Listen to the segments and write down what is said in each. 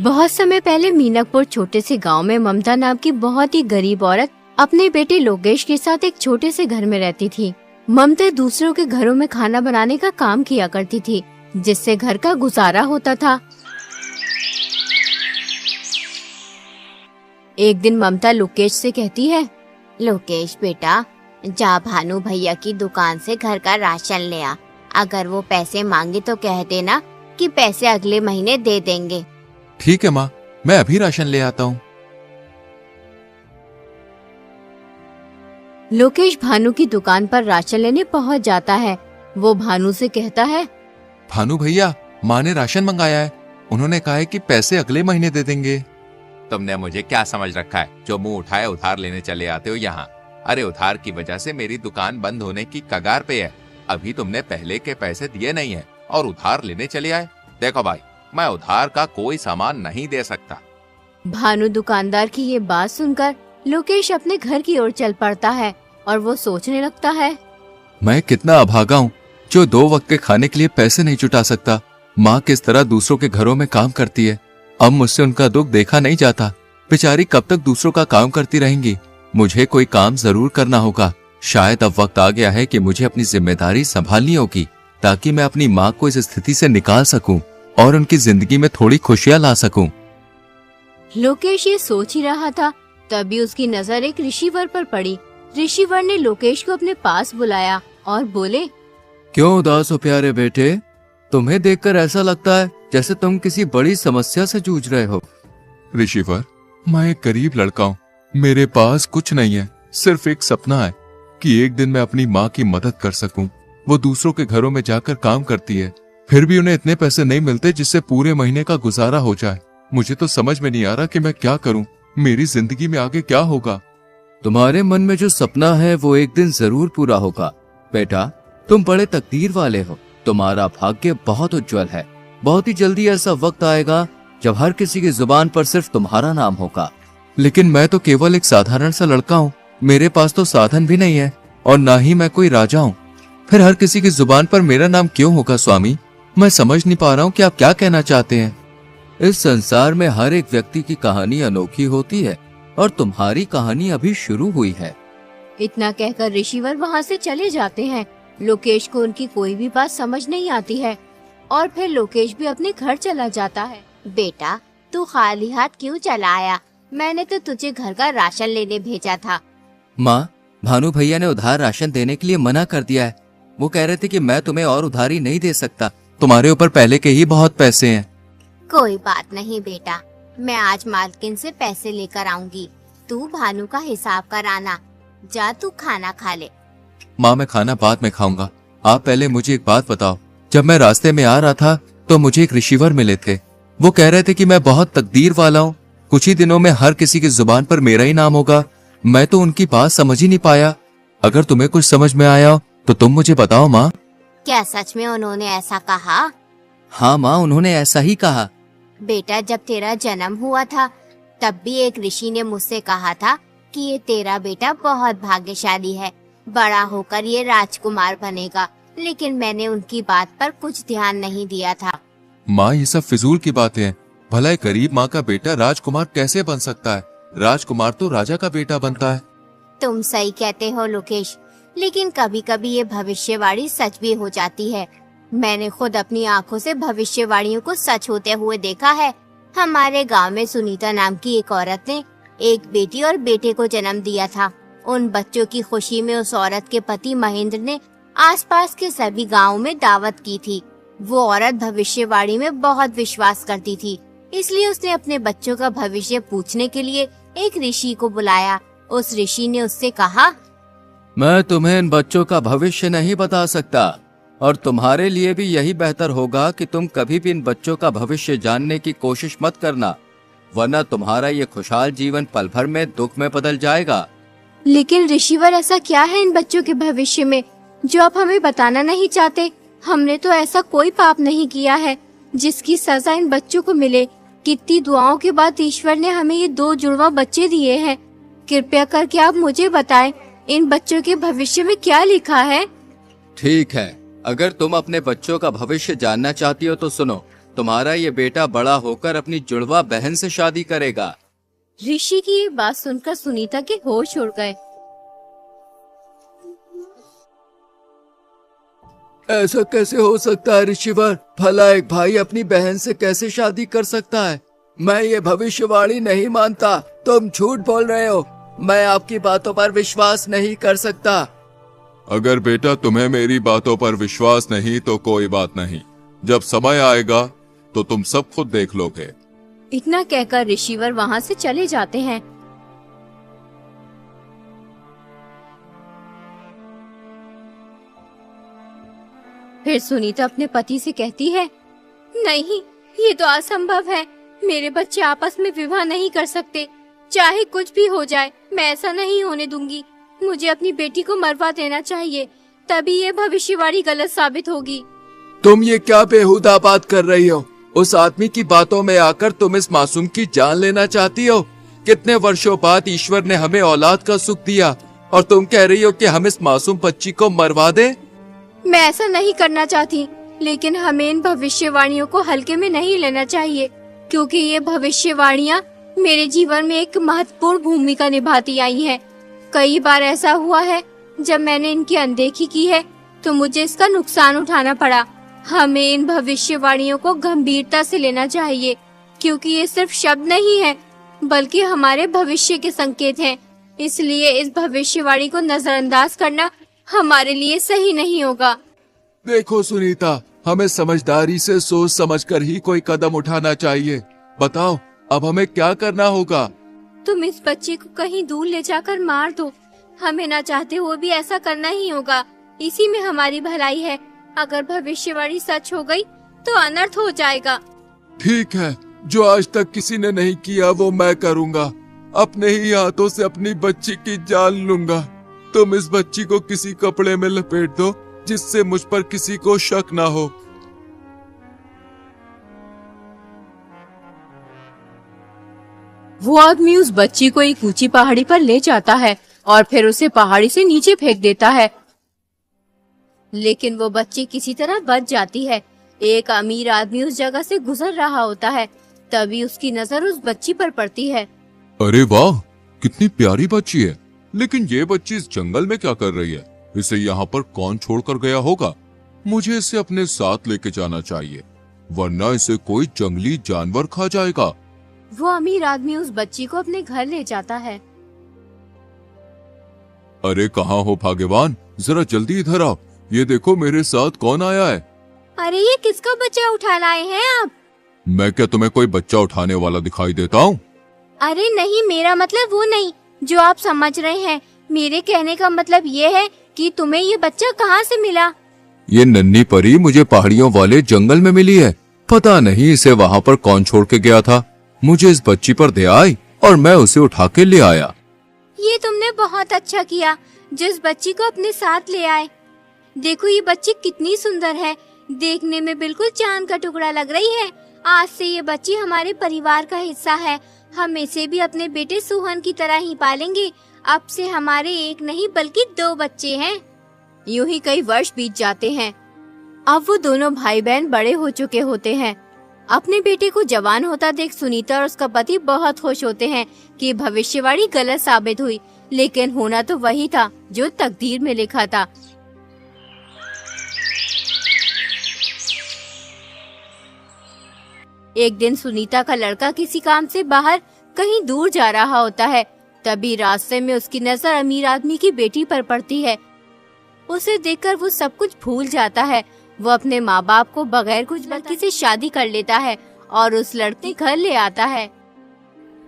बहुत समय पहले मीनापुर छोटे से गांव में ममता नाम की बहुत ही गरीब औरत अपने बेटे लोकेश के साथ एक छोटे से घर में रहती थी। ममता दूसरों के घरों में खाना बनाने का काम किया करती थी, जिससे घर का गुजारा होता था। एक दिन ममता लोकेश से कहती है, लोकेश बेटा, जा भानु भैया की दुकान से घर का राशन ले आ। अगर वो पैसे मांगे तो कह देना कि पैसे अगले महीने दे देंगे। ठीक है माँ, मैं अभी राशन ले आता हूँ। लोकेश भानु की दुकान पर राशन लेने पहुँच जाता है। वो भानु से कहता है, भानु भैया, माँ ने राशन मंगाया है। उन्होंने कहा है कि पैसे अगले महीने दे देंगे। तुमने मुझे क्या समझ रखा है, जो मुंह उठाए उधार लेने चले आते हो यहाँ। अरे उधार की वजह से मेरी दुकान बंद होने की कगार पे है। अभी तुमने पहले के पैसे दिए नहीं है और उधार लेने चले आए। देखो भाई, मैं उधार का कोई सामान नहीं दे सकता। भानु दुकानदार की ये बात सुनकर लोकेश अपने घर की ओर चल पड़ता है और वो सोचने लगता है, मैं कितना अभागा हूँ जो 2 वक्त के खाने के लिए पैसे नहीं जुटा सकता। माँ किस तरह दूसरों के घरों में काम करती है। अब मुझसे उनका दुख देखा नहीं जाता। बेचारी कब तक दूसरों का काम करती रहेंगी। मुझे कोई काम जरूर करना होगा। शायद अब वक्त आ गया है कि मुझे अपनी जिम्मेदारी संभालनी होगी, ताकि मैं अपनी माँ को इस स्थिति से निकाल सकूं और उनकी जिंदगी में थोड़ी खुशियाँ ला सकूं। लोकेश ये सोच ही रहा था, तभी उसकी नजर एक ऋषिवर पर पड़ी। ऋषिवर ने लोकेश को अपने पास बुलाया और बोले, क्यों उदास हो प्यारे बेटे? तुम्हें देखकर ऐसा लगता है जैसे तुम किसी बड़ी समस्या से जूझ रहे हो। ऋषिवर, मैं एक गरीब लड़का हूँ। मेरे पास कुछ नहीं है, सिर्फ एक सपना है कि एक दिन मैं अपनी माँ की मदद कर सकूं। वो दूसरों के घरों में जाकर काम करती है, फिर भी उन्हें इतने पैसे नहीं मिलते जिससे पूरे महीने का गुजारा हो जाए। मुझे तो समझ में नहीं आ रहा कि मैं क्या करूं। मेरी जिंदगी में आगे क्या होगा। तुम्हारे मन में जो सपना है वो एक दिन जरूर पूरा होगा बेटा। तुम बड़े तकदीर वाले हो। तुम्हारा भाग्य बहुत उज्जवल है। बहुत ही जल्दी ऐसा वक्त आएगा जब हर किसी की जुबान पर सिर्फ तुम्हारा नाम होगा। लेकिन मैं तो केवल एक साधारण सा लड़का हूँ। मेरे पास तो साधन भी नहीं है और ना ही मैं कोई राजा हूँ। फिर हर किसी की जुबान पर मेरा नाम क्यों होगा स्वामी? मैं समझ नहीं पा रहा हूँ कि आप क्या कहना चाहते हैं। इस संसार में हर एक व्यक्ति की कहानी अनोखी होती है और तुम्हारी कहानी अभी शुरू हुई है। इतना कहकर ऋषिवर वहाँ से चले जाते हैं। लोकेश को उनकी कोई भी बात समझ नहीं आती है और फिर लोकेश भी अपने घर चला जाता है। बेटा, तू खाली हाथ क्यों चला आया? मैंने तो तुझे घर का राशन लेने भेजा था। माँ, भानु भैया ने उधार राशन देने के लिए मना कर दिया है। वो कह रहे थे कि मैं तुम्हें और उधारी नहीं दे सकता। तुम्हारे ऊपर पहले के ही बहुत पैसे हैं। कोई बात नहीं बेटा, मैं आज मालकिन से पैसे लेकर आऊंगी। तू भानु का हिसाब कराना। जा तू खाना खा ले। माँ, मैं खाना बाद में खाऊंगा। आप पहले मुझे एक बात बताओ। जब मैं रास्ते में आ रहा था तो मुझे एक ऋषिवर मिले थे। वो कह रहे थे कि मैं बहुत तकदीर वाला हूँ। कुछ ही दिनों में हर किसी की जुबान पर मेरा ही नाम होगा। मैं तो उनकी बात समझ ही नहीं पाया। अगर तुम्हें कुछ समझ में आया हो तो तुम मुझे बताओ माँ। क्या सच में उन्होंने ऐसा कहा? हाँ माँ, उन्होंने ऐसा ही कहा। बेटा, जब तेरा जन्म हुआ था तब भी एक ऋषि ने मुझसे कहा था कि ये तेरा बेटा बहुत भाग्यशाली है, बड़ा होकर ये राजकुमार बनेगा। लेकिन मैंने उनकी बात पर कुछ ध्यान नहीं दिया था। माँ, ये सब फिजूल की बातें हैं। भला एक गरीब माँ का बेटा राजकुमार कैसे बन सकता है? राजकुमार तो राजा का बेटा बनता है। तुम सही कहते हो लोकेश, लेकिन कभी कभी ये भविष्यवाणी सच भी हो जाती है। मैंने खुद अपनी आंखों से भविष्यवाणियों को सच होते हुए देखा है। हमारे गांव में सुनीता नाम की एक औरत ने एक बेटी और बेटे को जन्म दिया था। उन बच्चों की खुशी में उस औरत के पति महेंद्र ने आसपास के सभी गांवों में दावत की थी। वो औरत भविष्यवाणी में बहुत विश्वास करती थी, इसलिए उसने अपने बच्चों का भविष्य पूछने के लिए एक ऋषि को बुलाया। उस ऋषि ने उससे कहा, मैं तुम्हें इन बच्चों का भविष्य नहीं बता सकता और तुम्हारे लिए भी यही बेहतर होगा कि तुम कभी भी इन बच्चों का भविष्य जानने की कोशिश मत करना, वरना तुम्हारा ये खुशहाल जीवन पल भर में दुख में बदल जाएगा। लेकिन ऋषिवर, ऐसा क्या है इन बच्चों के भविष्य में जो आप हमें बताना नहीं चाहते? हमने तो ऐसा कोई पाप नहीं किया है जिसकी सजा इन बच्चों को मिले। कितनी दुआओं के बाद ईश्वर ने हमें ये 2 जुड़वा बच्चे दिए हैं। कृपया करके आप मुझे बताएं, इन बच्चों के भविष्य में क्या लिखा है? ठीक है, अगर तुम अपने बच्चों का भविष्य जानना चाहती हो तो सुनो। तुम्हारा ये बेटा बड़ा होकर अपनी जुड़वा बहन से शादी करेगा। ऋषि की ये बात सुनकर सुनीता के होश उड़ गए। ऐसा कैसे हो सकता है ऋषिवर? भला एक भाई अपनी बहन से कैसे शादी कर सकता है? मैं ये भविष्यवाणी नहीं मानता। तुम झूठ बोल रहे हो। मैं आपकी बातों पर विश्वास नहीं कर सकता। अगर बेटा तुम्हें मेरी बातों पर विश्वास नहीं तो कोई बात नहीं, जब समय आएगा तो तुम सब खुद देख लोगे। इतना कहकर ऋषिवर वहाँ से चले जाते हैं। फिर सुनीता अपने पति से कहती है, नहीं, ये तो असंभव है। मेरे बच्चे आपस में विवाह नहीं कर सकते। चाहे कुछ भी हो जाए, मैं ऐसा नहीं होने दूंगी। मुझे अपनी बेटी को मरवा देना चाहिए, तभी ये भविष्यवाणी गलत साबित होगी। तुम ये क्या बेहुदा बात कर रही हो? उस आदमी की बातों में आकर तुम इस मासूम की जान लेना चाहती हो? कितने वर्षों बाद ईश्वर ने हमें औलाद का सुख दिया और तुम कह रही हो कि हम इस मासूम बच्ची को मरवा दें? मैं ऐसा नहीं करना चाहती, लेकिन हमें इन भविष्यवाणियों को हल्के में नहीं लेना चाहिए, क्योंकि ये भविष्यवाणियाँ मेरे जीवन में एक महत्वपूर्ण भूमिका निभाती आई हैं। कई बार ऐसा हुआ है जब मैंने इनकी अनदेखी की है तो मुझे इसका नुकसान उठाना पड़ा। हमें इन भविष्यवाणियों को गंभीरता से लेना चाहिए, क्योंकि ये सिर्फ शब्द नहीं है बल्कि हमारे भविष्य के संकेत हैं। इसलिए इस भविष्यवाणी को नजरअंदाज करना हमारे लिए सही नहीं होगा। देखो सुनीता, हमें समझदारी से सोच समझकर ही कोई कदम उठाना चाहिए। बताओ अब हमें क्या करना होगा? तुम इस बच्चे को कहीं दूर ले जाकर मार दो। हमें ना चाहते हुए भी ऐसा करना ही होगा। इसी में हमारी भलाई है। अगर भविष्यवाणी सच हो गई तो अनर्थ हो जाएगा। ठीक है, जो आज तक किसी ने नहीं किया वो मैं करूँगा। अपने ही हाथों से अपनी बच्ची की जान लूंगा। तुम इस बच्ची को किसी कपड़े में लपेट दो जिससे मुझ पर किसी को शक ना हो। वो आदमी उस बच्ची को एक ऊंची पहाड़ी पर ले जाता है और फिर उसे पहाड़ी से नीचे फेंक देता है, लेकिन वो बच्ची किसी तरह बच जाती है। एक अमीर आदमी उस जगह से गुजर रहा होता है, तभी उसकी नजर उस बच्ची पर पड़ती है। अरे वाह, कितनी प्यारी बच्ची है। लेकिन ये बच्ची इस जंगल में क्या कर रही है? इसे यहाँ पर कौन छोड़कर गया होगा? मुझे इसे अपने साथ लेके जाना चाहिए, वरना इसे कोई जंगली जानवर खा जाएगा। वो अमीर आदमी उस बच्ची को अपने घर ले जाता है। अरे कहाँ हो भाग्यवान, जरा जल्दी इधर आओ। ये देखो मेरे साथ कौन आया है। अरे ये किसका बच्चा उठा लाए हैं आप? मैं क्या तुम्हें कोई बच्चा उठाने वाला दिखाई देता हूँ? अरे नहीं, मेरा मतलब वो नहीं जो आप समझ रहे हैं। मेरे कहने का मतलब ये है कि तुम्हें ये बच्चा कहाँ से मिला? ये नन्ही परी मुझे पहाड़ियों वाले जंगल में मिली है। पता नहीं इसे वहाँ पर कौन छोड़ के गया था। मुझे इस बच्ची पर दया आई और मैं उसे उठा के ले आया। ये तुमने बहुत अच्छा किया जिस बच्ची को अपने साथ ले आए। देखो ये बच्ची कितनी सुंदर है, देखने में बिल्कुल चांद का टुकड़ा लग रही है। आज से ये बच्ची हमारे परिवार का हिस्सा है। हम इसे भी अपने बेटे सुहन की तरह ही पालेंगे। अब से हमारे एक नहीं बल्कि 2 बच्चे हैं। यूं ही कई वर्ष बीत जाते हैं। अब वो दोनों भाई बहन बड़े हो चुके होते हैं। अपने बेटे को जवान होता देख सुनीता और उसका पति बहुत खुश होते हैं कि भविष्यवाणी गलत साबित हुई, लेकिन होना तो वही था जो तकदीर में लिखा था। एक दिन सुनीता का लड़का किसी काम से बाहर कहीं दूर जा रहा होता है। तभी रास्ते में उसकी नजर अमीर आदमी की बेटी पर पड़ती है। उसे देखकर वो सब कुछ भूल जाता है। वो अपने माँ बाप को बगैर कुछ लड़की से शादी कर लेता है और उस लड़के घर ले आता है।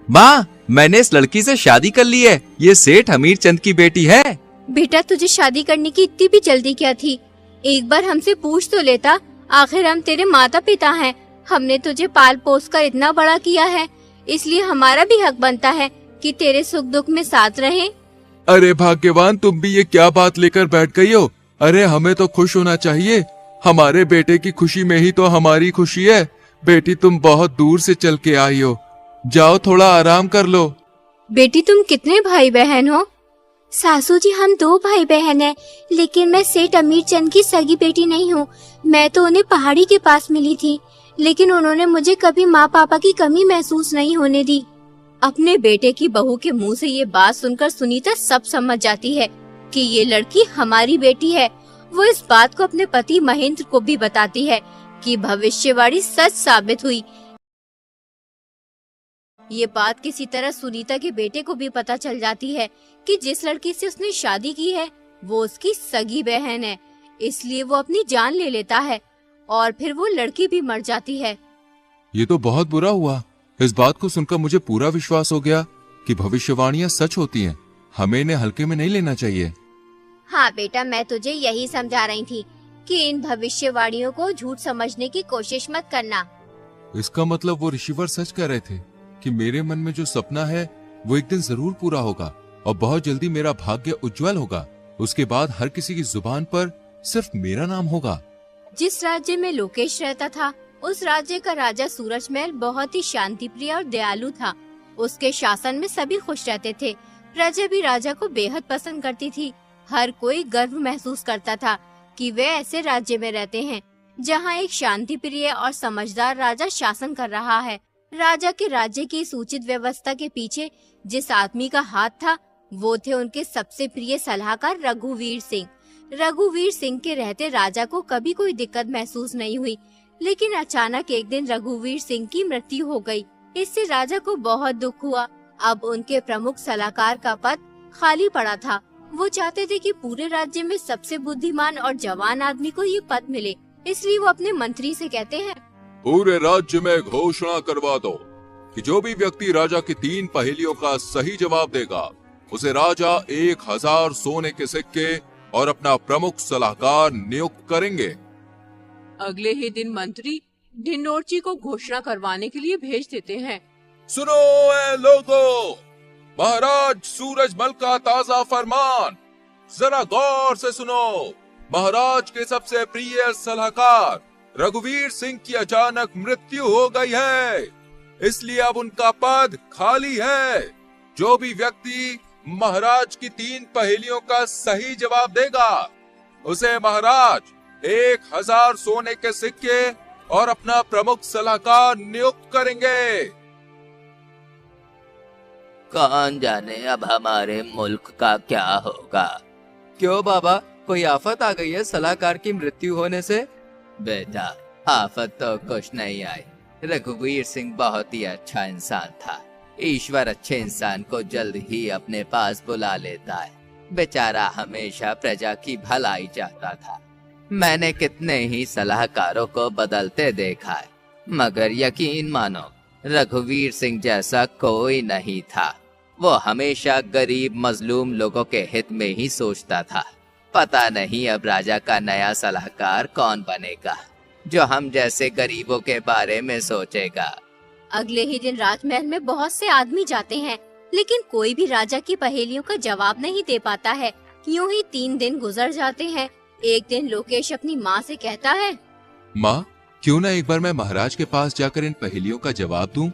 माँ, मैंने इस लड़की से शादी कर ली है। ये सेठ हमीर चंद की बेटी है। बेटा तुझे शादी करने की इतनी भी जल्दी क्या थी? एक बार हमसे पूछ तो लेता। आखिर हम तेरे माता पिता हैं। हमने तुझे पाल पोस कर इतना बड़ा किया है, इसलिए हमारा भी हक बनता है कि तेरे सुख दुख में साथ रहें। अरे भाग्यवान, तुम भी ये क्या बात लेकर बैठ गई हो? अरे हमें तो खुश होना चाहिए। हमारे बेटे की खुशी में ही तो हमारी खुशी है। बेटी तुम बहुत दूर से चल के आई हो, जाओ थोड़ा आराम कर लो। बेटी तुम कितने भाई बहन हो? सासू जी हम 2 भाई बहन हैं, लेकिन मैं सेठ अमीर चंद की सगी बेटी नहीं हूँ। मैं तो उन्हें पहाड़ी के पास मिली थी। लेकिन उन्होंने मुझे कभी माँ पापा की कमी महसूस नहीं होने दी। अपने बेटे की बहू के मुंह से ये बात सुनकर सुनीता सब समझ जाती है कि ये लड़की हमारी बेटी है। वो इस बात को अपने पति महेंद्र को भी बताती है कि भविष्यवाणी सच साबित हुई। ये बात किसी तरह सुनीता के बेटे को भी पता चल जाती है कि जिस लड़की से उसने शादी की है वो उसकी सगी बहन है, इसलिए वो अपनी जान ले लेता है और फिर वो लड़की भी मर जाती है। ये तो बहुत बुरा हुआ। इस बात को सुनकर मुझे पूरा विश्वास हो गया कि भविष्यवाणियां सच होती हैं। हमें इन्हें हल्के में नहीं लेना चाहिए। हाँ बेटा, मैं तुझे यही समझा रही थी कि इन भविष्यवाणियों को झूठ समझने की कोशिश मत करना। इसका मतलब वो ऋषिवर सच कह रहे थे कि मेरे मन में जो सपना है वो एक दिन जरूर पूरा होगा और बहुत जल्दी मेरा भाग्य उज्जवल होगा। उसके बाद हर किसी की जुबान पर सिर्फ मेरा नाम होगा। जिस राज्य में लोकेश रहता था उस राज्य का राजा सूरजमहल बहुत ही शांति प्रिय और दयालु था। उसके शासन में सभी खुश रहते थे। प्रजा भी राजा को बेहद पसंद करती थी। हर कोई गर्व महसूस करता था कि वे ऐसे राज्य में रहते हैं जहां एक शांति प्रिय और समझदार राजा शासन कर रहा है। राजा के राज्य की इस उचित व्यवस्था के पीछे जिस आदमी का हाथ था वो थे उनके सबसे प्रिय सलाहकार रघुवीर सिंह। रघुवीर सिंह के रहते राजा को कभी कोई दिक्कत महसूस नहीं हुई, लेकिन अचानक एक दिन रघुवीर सिंह की मृत्यु हो गई। इससे राजा को बहुत दुख हुआ। अब उनके प्रमुख सलाहकार का पद खाली पड़ा था। वो चाहते थे कि पूरे राज्य में सबसे बुद्धिमान और जवान आदमी को ये पद मिले, इसलिए वो अपने मंत्री से कहते हैं, पूरे राज्य में घोषणा करवा दो कि जो भी व्यक्ति राजा की 3 पहेलियों का सही जवाब देगा उसे राजा 1000 सोने के सिक्के और अपना प्रमुख सलाहकार नियुक्त करेंगे। अगले ही दिन मंत्री ढिंडोरजी को घोषणा करवाने के लिए भेज देते हैं। सुनो ए लोगों, महाराज सूरजमल का ताजा फरमान जरा गौर से सुनो। महाराज के सबसे प्रिय सलाहकार रघुवीर सिंह की अचानक मृत्यु हो गई है, इसलिए अब उनका पद खाली है। जो भी व्यक्ति महाराज की 3 पहेलियों का सही जवाब देगा उसे महाराज 1000 सोने के सिक्के और अपना प्रमुख सलाहकार नियुक्त करेंगे। कौन जाने अब हमारे मुल्क का क्या होगा। क्यों बाबा, कोई आफत आ गई है सलाहकार की मृत्यु होने से? बेटा, आफत तो कुछ नहीं आई। रघुवीर सिंह बहुत ही अच्छा इंसान था। ईश्वर अच्छे इंसान को जल्द ही अपने पास बुला लेता है। बेचारा हमेशा प्रजा की भलाई चाहता था। मैंने कितने ही सलाहकारों को बदलते देखा है, मगर यकीन मानो रघुवीर सिंह जैसा कोई नहीं था। वो हमेशा गरीब मजलूम लोगों के हित में ही सोचता था। पता नहीं अब राजा का नया सलाहकार कौन बनेगा जो हम जैसे गरीबों के बारे में सोचेगा। अगले ही दिन राजमहल में बहुत से आदमी जाते हैं, लेकिन कोई भी राजा की पहेलियों का जवाब नहीं दे पाता है। यूं ही 3 दिन गुजर जाते हैं। एक दिन लोकेश अपनी माँ से कहता है, माँ, क्यों ना एक बार मैं महाराज के पास जाकर इन पहेलियों का जवाब दूं?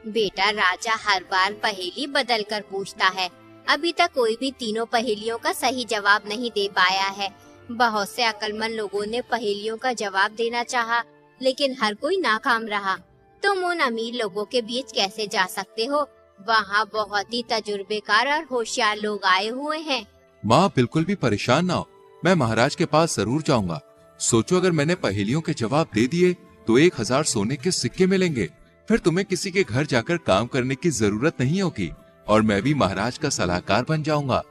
बेटा, राजा हर बार पहेली बदल कर पूछता है। अभी तक कोई भी तीनों पहेलियों का सही जवाब नहीं दे पाया है। बहुत से अक्लमंद लोगों ने पहेलियों का जवाब देना चाहा, लेकिन हर कोई नाकाम रहा। तुम उन अमीर लोगों के बीच कैसे जा सकते हो? वहाँ बहुत ही तजुर्बेकार और होशियार लोग आए हुए हैं। माँ, बिल्कुल भी परेशान ना हो, मैं महाराज के पास जरूर जाऊंगा। सोचो, अगर मैंने पहेलियों के जवाब दे दिए तो 1000 सोने के सिक्के मिलेंगे। फिर तुम्हें किसी के घर जाकर काम करने की जरूरत नहीं होगी और मैं भी महाराज का सलाहकार बन जाऊंगा।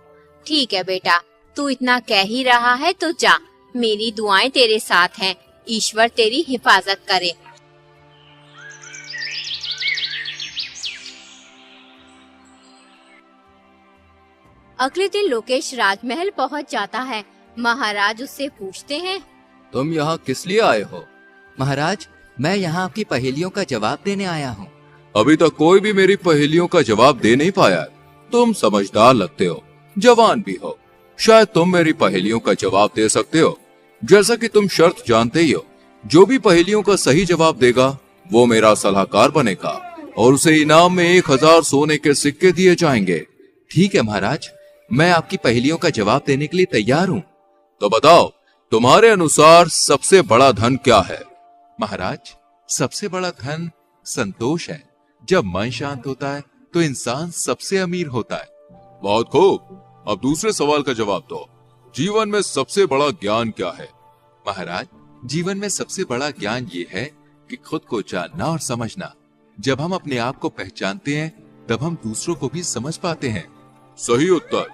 ठीक है बेटा, तू इतना कह ही रहा है तो जा। मेरी दुआएं तेरे साथ हैं। ईश्वर तेरी हिफाजत करे। अगले दिन लोकेश राजमहल पहुंच जाता है। महाराज उससे पूछते हैं, तुम यहाँ किस लिए आए हो? महाराज, मैं यहाँ आपकी पहेलियों का जवाब देने आया हूँ। अभी तक कोई भी मेरी पहेलियों का जवाब दे नहीं पाया। तुम समझदार लगते हो, जवान भी हो, शायद तुम मेरी पहेलियों का जवाब दे सकते हो। जैसा कि तुम शर्त जानते ही हो, जो भी पहेलियों का सही जवाब देगा वो मेरा सलाहकार बनेगा और उसे इनाम में 1000 सोने के सिक्के दिए जाएंगे। ठीक है महाराज, मैं आपकी पहेलियों का जवाब देने के लिए तैयार हूँ। तो बताओ, तुम्हारे अनुसार सबसे बड़ा धन क्या है? महाराज, सबसे बड़ा धन संतोष है। जब मन शांत होता है तो इंसान सबसे अमीर होता है। बहुत खूब। अब दूसरे सवाल का जवाब दो। जीवन में सबसे बड़ा ज्ञान क्या है? महाराज, जीवन में सबसे बड़ा ज्ञान ये है कि खुद को जानना और समझना। जब हम अपने आप को पहचानते हैं तब हम दूसरों को भी समझ पाते हैं। सही उत्तर।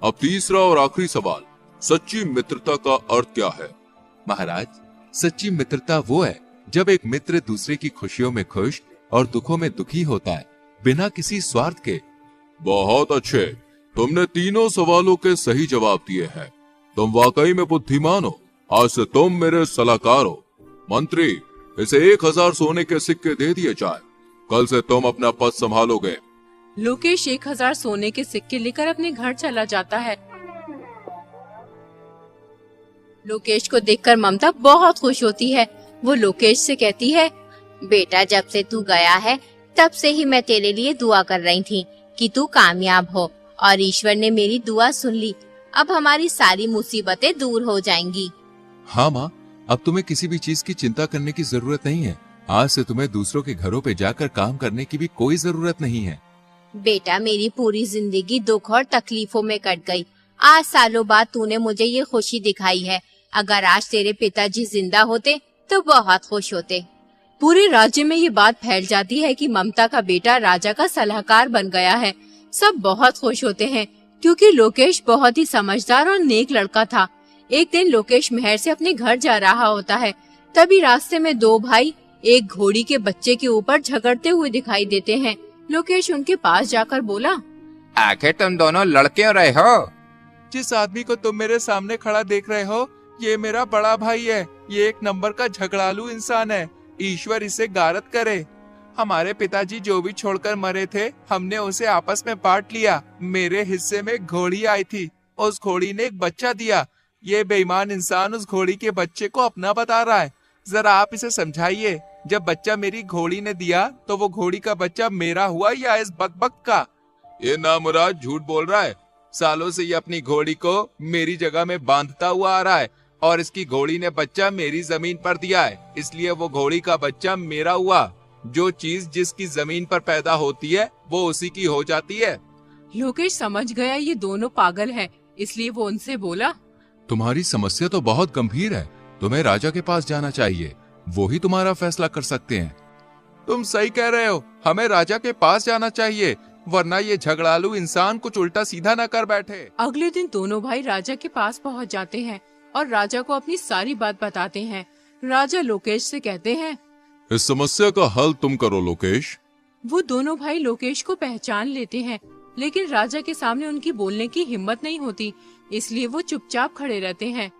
अब तीसरा और आखिरी सवाल, सच्ची मित्रता का अर्थ क्या है? महाराज, सच्ची मित्रता वो है जब एक मित्र दूसरे की खुशियों में खुश और दुखों में दुखी होता है, बिना किसी स्वार्थ के। बहुत अच्छे। तुमने तीनों सवालों के सही जवाब दिए हैं। तुम वाकई में बुद्धिमान हो। आज से तुम मेरे सलाहकार हो। मंत्री, इसे 1000 सोने के सिक्के दे दिए जाए। कल से तुम अपना पद संभालोगे। लोकेश 1000 सोने के सिक्के लेकर अपने घर चला जाता है। लोकेश को देखकर ममता बहुत खुश होती है। वो लोकेश से कहती है, बेटा, जब से तू गया है तब से ही मैं तेरे लिए दुआ कर रही थी कि तू कामयाब हो, और ईश्वर ने मेरी दुआ सुन ली। अब हमारी सारी मुसीबतें दूर हो जाएंगी। हाँ माँ, अब तुम्हें किसी भी चीज की चिंता करने की जरूरत नहीं है। आज से तुम्हें दूसरों के घरों पे जाकर काम करने की भी कोई जरूरत नहीं है। बेटा, मेरी पूरी जिंदगी दुख और तकलीफों में कट गई। आज सालों बाद तूने मुझे ये खुशी दिखाई है। अगर आज तेरे पिताजी जिंदा होते तो बहुत खुश होते। पूरे राज्य में ये बात फैल जाती है कि ममता का बेटा राजा का सलाहकार बन गया है। सब बहुत खुश होते हैं क्योंकि लोकेश बहुत ही समझदार और नेक लड़का था। एक दिन लोकेश महल से अपने घर जा रहा होता है। तभी रास्ते में दो भाई एक घोड़ी के बच्चे के ऊपर झगड़ते हुए दिखाई देते हैं। लोकेश उनके पास जाकर बोला, आखिर तुम दोनों लड़ क्यों रहे हो? जिस आदमी को तुम मेरे सामने खड़ा देख रहे हो, ये मेरा बड़ा भाई है। ये एक नंबर का झगड़ालू इंसान है। ईश्वर इसे गारत करे। हमारे पिताजी जो भी छोड़कर मरे थे, हमने उसे आपस में बांट लिया। मेरे हिस्से में घोड़ी आई थी, उस घोड़ी ने एक बच्चा दिया। ये बेईमान इंसान उस घोड़ी के बच्चे को अपना बता रहा है। जरा आप इसे समझाइए, जब बच्चा मेरी घोड़ी ने दिया तो वो घोड़ी का बच्चा मेरा हुआ या इस बकबक का? ये नामुराद झूठ बोल रहा है। सालों से ये अपनी घोड़ी को मेरी जगह में बांधता हुआ आ रहा है और इसकी घोड़ी ने बच्चा मेरी जमीन पर दिया है, इसलिए वो घोड़ी का बच्चा मेरा हुआ। जो चीज जिसकी जमीन पर पैदा होती है वो उसी की हो जाती है। लोकेश समझ गया ये दोनों पागल हैं, इसलिए वो उनसे बोला, तुम्हारी समस्या तो बहुत गंभीर है। तुम्हें राजा के पास जाना चाहिए, वो ही तुम्हारा फैसला कर सकते हैं। तुम सही कह रहे हो, हमें राजा के पास जाना चाहिए, वरना ये झगड़ालू इंसान कुछ उल्टा सीधा न कर बैठे। अगले दिन दोनों भाई राजा के पास पहुंच जाते हैं और राजा को अपनी सारी बात बताते हैं। राजा लोकेश से कहते हैं, इस समस्या का हल तुम करो लोकेश। वो दोनों भाई लोकेश को पहचान लेते हैं, लेकिन राजा के सामने उनकी बोलने की हिम्मत नहीं होती, इसलिए वो चुपचाप खड़े रहते हैं।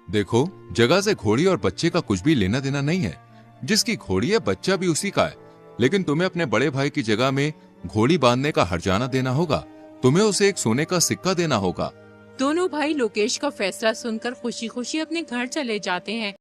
देखो, जगह से घोड़ी और बच्चे का कुछ भी लेना देना नहीं है। जिसकी घोड़ी है बच्चा भी उसी का है, लेकिन तुम्हें अपने बड़े भाई की जगह में घोड़ी बांधने का हर्जाना देना होगा। तुम्हें उसे एक सोने का सिक्का देना होगा। दोनों भाई लोकेश का फैसला सुनकर खुशी खुशी अपने घर चले जाते हैं।